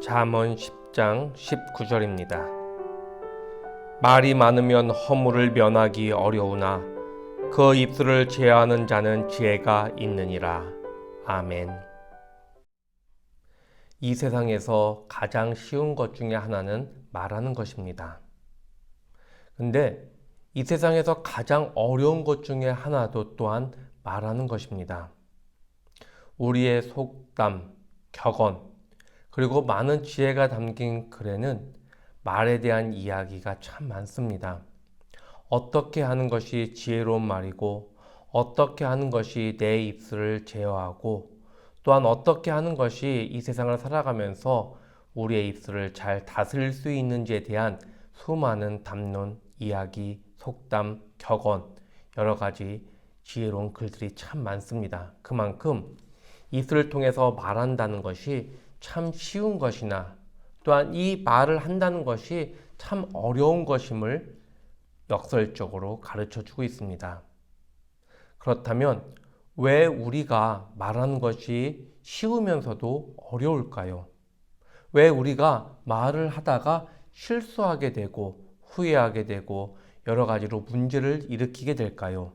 잠언 10장 19절입니다. 말이 많으면 허물을 면하기 어려우나 그 입술을 제어하는 자는 지혜가 있느니라. 아멘. 이 세상에서 가장 쉬운 것 중에 하나는 말하는 것입니다. 근데 이 세상에서 가장 어려운 것 중에 하나도 또한 말하는 것입니다. 우리의 속담, 격언, 그리고 많은 지혜가 담긴 글에는 말에 대한 이야기가 참 많습니다. 어떻게 하는 것이 지혜로운 말이고, 어떻게 하는 것이 내 입술을 제어하고, 또한 어떻게 하는 것이 이 세상을 살아가면서 우리의 입술을 잘 다스릴 수 있는지에 대한 수많은 담론, 이야기, 속담, 격언, 여러 가지 지혜로운 글들이 참 많습니다. 그만큼 입술을 통해서 말한다는 것이 참 쉬운 것이나 또한 이 말을 한다는 것이 참 어려운 것임을 역설적으로 가르쳐 주고 있습니다. 그렇다면 왜 우리가 말하는 것이 쉬우면서도 어려울까요? 왜 우리가 말을 하다가 실수하게 되고 후회하게 되고 여러 가지로 문제를 일으키게 될까요?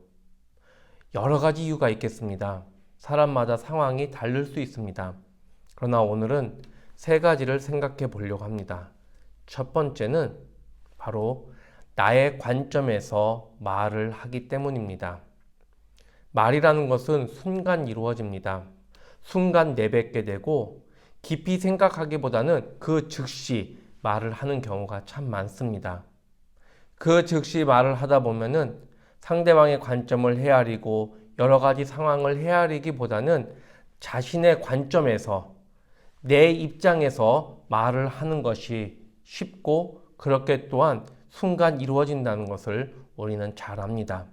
여러 가지 이유가 있겠습니다. 사람마다 상황이 다를 수 있습니다. 그러나 오늘은 세 가지를 생각해 보려고 합니다. 첫 번째는 바로 나의 관점에서 말을 하기 때문입니다. 말이라는 것은 순간 이루어집니다. 순간 내뱉게 되고 깊이 생각하기보다는 그 즉시 말을 하는 경우가 참 많습니다. 그 즉시 말을 하다 보면은 상대방의 관점을 헤아리고 여러 가지 상황을 헤아리기보다는 자신의 관점에서 내 입장에서 말을 하는 것이 쉽고 그렇게 또한 순간 이루어진다는 것을 우리는 잘 압니다.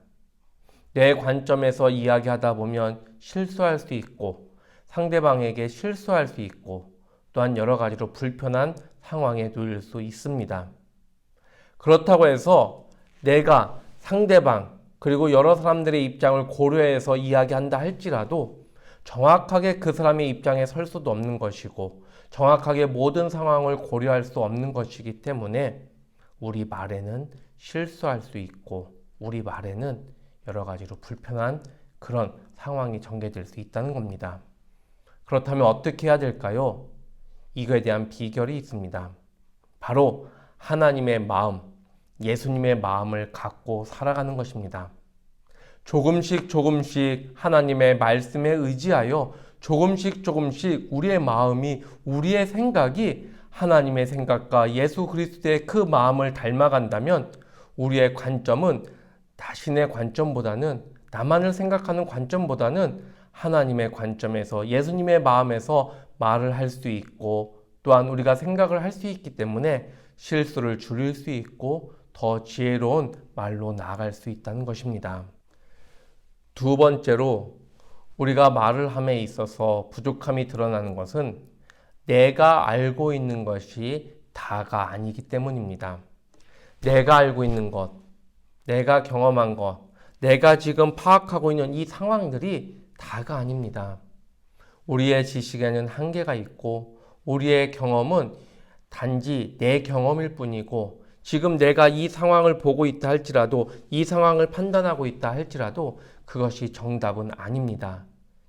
내 관점에서 이야기하다 보면 실수할 수 있고 상대방에게 실수할 수 있고 또한 여러 가지로 불편한 상황에 놓일 수 있습니다. 그렇다고 해서 내가 상대방 그리고 여러 사람들의 입장을 고려해서 이야기한다 할지라도 정확하게 그 사람의 입장에 설 수도 없는 것이고 정확하게 모든 상황을 고려할 수 없는 것이기 때문에 우리 말에는 실수할 수 있고 우리 말에는 여러 가지로 불편한 그런 상황이 전개될 수 있다는 겁니다. 그렇다면 어떻게 해야 될까요? 이거에 대한 비결이 있습니다. 바로 하나님의 마음, 예수님의 마음을 갖고 살아가는 것입니다. 조금씩 하나님의 말씀에 의지하여 조금씩 우리의 마음이, 우리의 생각이 하나님의 생각과 예수 그리스도의 그 마음을 닮아간다면 우리의 관점은 자신의 관점보다는 나만을 생각하는 관점보다는 하나님의 관점에서 예수님의 마음에서 말을 할 수 있고 또한 우리가 생각을 할 수 있기 때문에 실수를 줄일 수 있고 더 지혜로운 말로 나아갈 수 있다는 것입니다. 두 번째로 우리가 말을 함에 있어서 부족함이 드러나는 것은 내가 알고 있는 것이 다가 아니기 때문입니다. 내가 알고 있는 것, 내가 경험한 것, 내가 지금 파악하고 있는 이 상황들이 다가 아닙니다. 우리의 지식에는 한계가 있고 우리의 경험은 단지 내 경험일 뿐이고 지금 내가 이 상황을 보고 있다 할지라도 이 상황을 판단하고 있다 할지라도 그것이 정답은 아닙니다.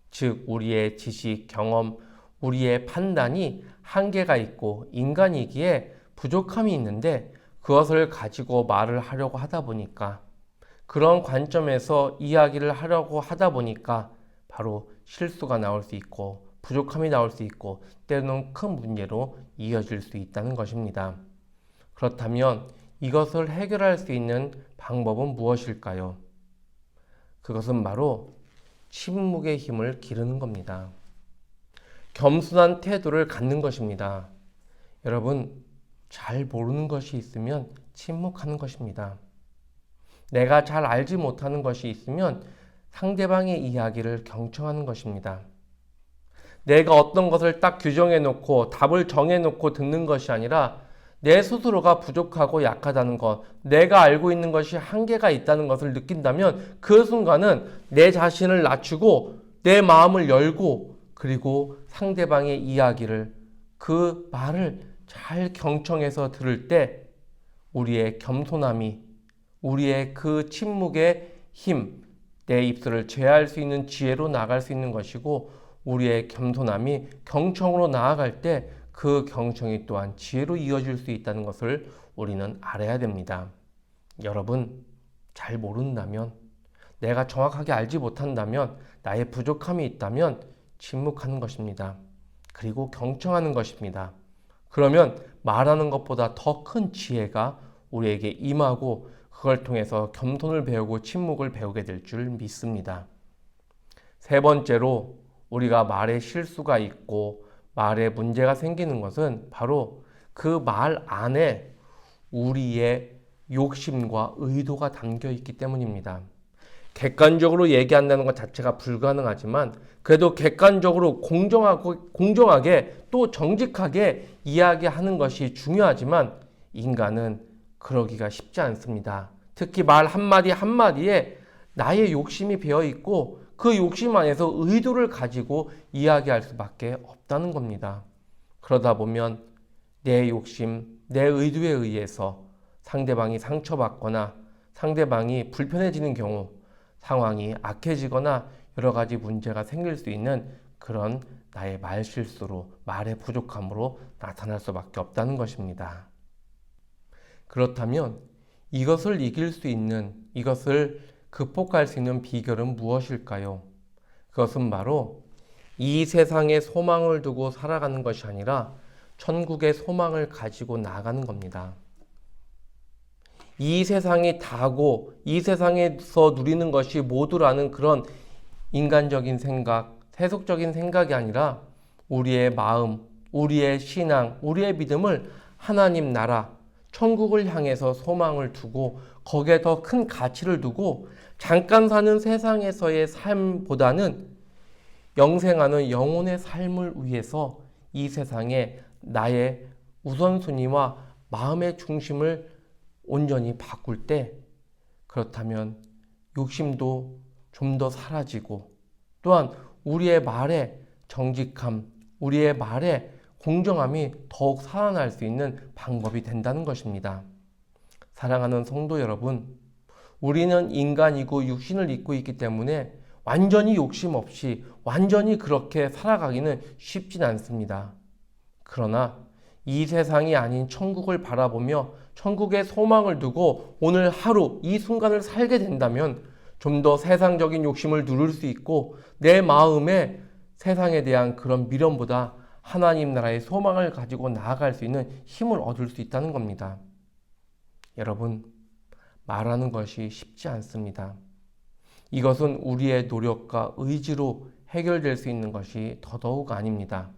즉 우리의 지식, 경험, 우리의 판단이 한계가 있고 인간이기에 부족함이 있는데 그것을 가지고 말을 하려고 하다 보니까 그런 관점에서 이야기를 하려고 하다 보니까 바로 실수가 나올 수 있고 부족함이 나올 수 있고 때로는 큰 문제로 이어질 수 있다는 것입니다. 그렇다면 이것을 해결할 수 있는 방법은 무엇일까요? 그것은 바로 침묵의 힘을 기르는 겁니다. 겸손한 태도를 갖는 것입니다. 여러분, 잘 모르는 것이 있으면 침묵하는 것입니다. 내가 잘 알지 못하는 것이 있으면 상대방의 이야기를 경청하는 것입니다. 내가 어떤 것을 딱 규정해 놓고 답을 정해 놓고 듣는 것이 아니라 내 스스로가 부족하고 약하다는 것, 내가 알고 있는 것이 한계가 있다는 것을 느낀다면 그 순간은 내 자신을 낮추고 내 마음을 열고 그리고 상대방의 이야기를 그 말을 잘 경청해서 들을 때 우리의 겸손함이, 우리의 그 침묵의 힘, 내 입술을 제어할 수 있는 지혜로 나아갈 수 있는 것이고, 우리의 겸손함이 경청으로 나아갈 때 그 경청이 또한 지혜로 이어질 수 있다는 것을 우리는 알아야 됩니다. 여러분, 잘 모른다면, 내가 정확하게 알지 못한다면, 나의 부족함이 있다면 침묵하는 것입니다. 그리고 경청하는 것입니다. 그러면 말하는 것보다 더 큰 지혜가 우리에게 임하고, 그걸 통해서 겸손을 배우고 침묵을 배우게 될 줄 믿습니다. 세 번째로, 우리가 말에 실수가 있고 말에 문제가 생기는 것은 바로 그 말 안에 우리의 욕심과 의도가 담겨 있기 때문입니다. 객관적으로 얘기한다는 것 자체가 불가능하지만, 그래도 객관적으로 공정하게 또 정직하게 이야기하는 것이 중요하지만, 인간은 그러기가 쉽지 않습니다. 특히 말 한마디 한마디에 나의 욕심이 배어 있고, 그 욕심 안에서 의도를 가지고 이야기할 수밖에 없다는 겁니다. 그러다 보면 내 욕심, 내 의도에 의해서 상대방이 상처받거나 상대방이 불편해지는 경우, 상황이 악해지거나 여러 가지 문제가 생길 수 있는 그런 나의 말실수로, 말의 부족함으로 나타날 수밖에 없다는 것입니다. 그렇다면 이것을 이길 수 있는, 이것을 극복할 수 있는 비결은 무엇일까요? 그것은 바로 이 세상에 소망을 두고 살아가는 것이 아니라 천국의 소망을 가지고 나아가는 겁니다. 이 세상이 다고 이 세상에서 누리는 것이 모두라는 그런 인간적인 생각, 세속적인 생각이 아니라 우리의 마음, 우리의 신앙, 우리의 믿음을 하나님 나라, 천국을 향해서 소망을 두고 거기에 더 큰 가치를 두고 잠깐 사는 세상에서의 삶보다는 영생하는 영혼의 삶을 위해서 이 세상에 나의 우선순위와 마음의 중심을 온전히 바꿀 때, 그렇다면 욕심도 좀 더 사라지고, 또한 우리의 말에 정직함, 우리의 말에 공정함이 더욱 살아날 수 있는 방법이 된다는 것입니다. 사랑하는 성도 여러분, 우리는 인간이고 육신을 입고 있기 때문에 완전히 욕심 없이 완전히 그렇게 살아가기는 쉽진 않습니다. 그러나 이 세상이 아닌 천국을 바라보며 천국의 소망을 두고 오늘 하루 이 순간을 살게 된다면 좀 더 세상적인 욕심을 누를 수 있고, 내 마음에 세상에 대한 그런 미련보다 하나님 나라의 소망을 가지고 나아갈 수 있는 힘을 얻을 수 있다는 겁니다. 여러분, 말하는 것이 쉽지 않습니다. 이것은 우리의 노력과 의지로 해결될 수 있는 것이 더더욱 아닙니다.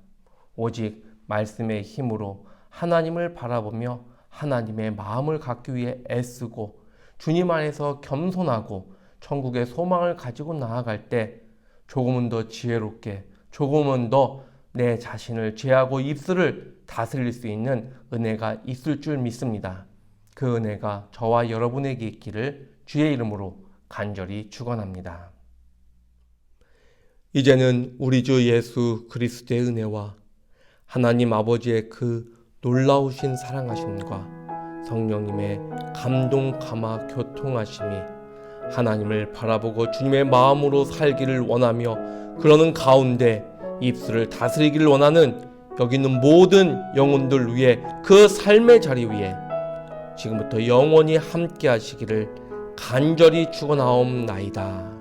오직 말씀의 힘으로 하나님을 바라보며 하나님의 마음을 갖기 위해 애쓰고 주님 안에서 겸손하고 천국의 소망을 가지고 나아갈 때 조금은 더 지혜롭게, 조금은 더 내 자신을 제하고 입술을 다스릴 수 있는 은혜가 있을 줄 믿습니다. 그 은혜가 저와 여러분에게 있기를 주의 이름으로 간절히 축원합니다. 이제는 우리 주 예수 그리스도의 은혜와 하나님 아버지의 그 놀라우신 사랑하심과 성령님의 감동 감화 교통하심이 하나님을 바라보고 주님의 마음으로 살기를 원하며 그러는 가운데 입술을 다스리기를 원하는 여기 있는 모든 영혼들 위해, 그 삶의 자리 위에 지금부터 영원히 함께 하시기를 간절히 축원하옵나이다.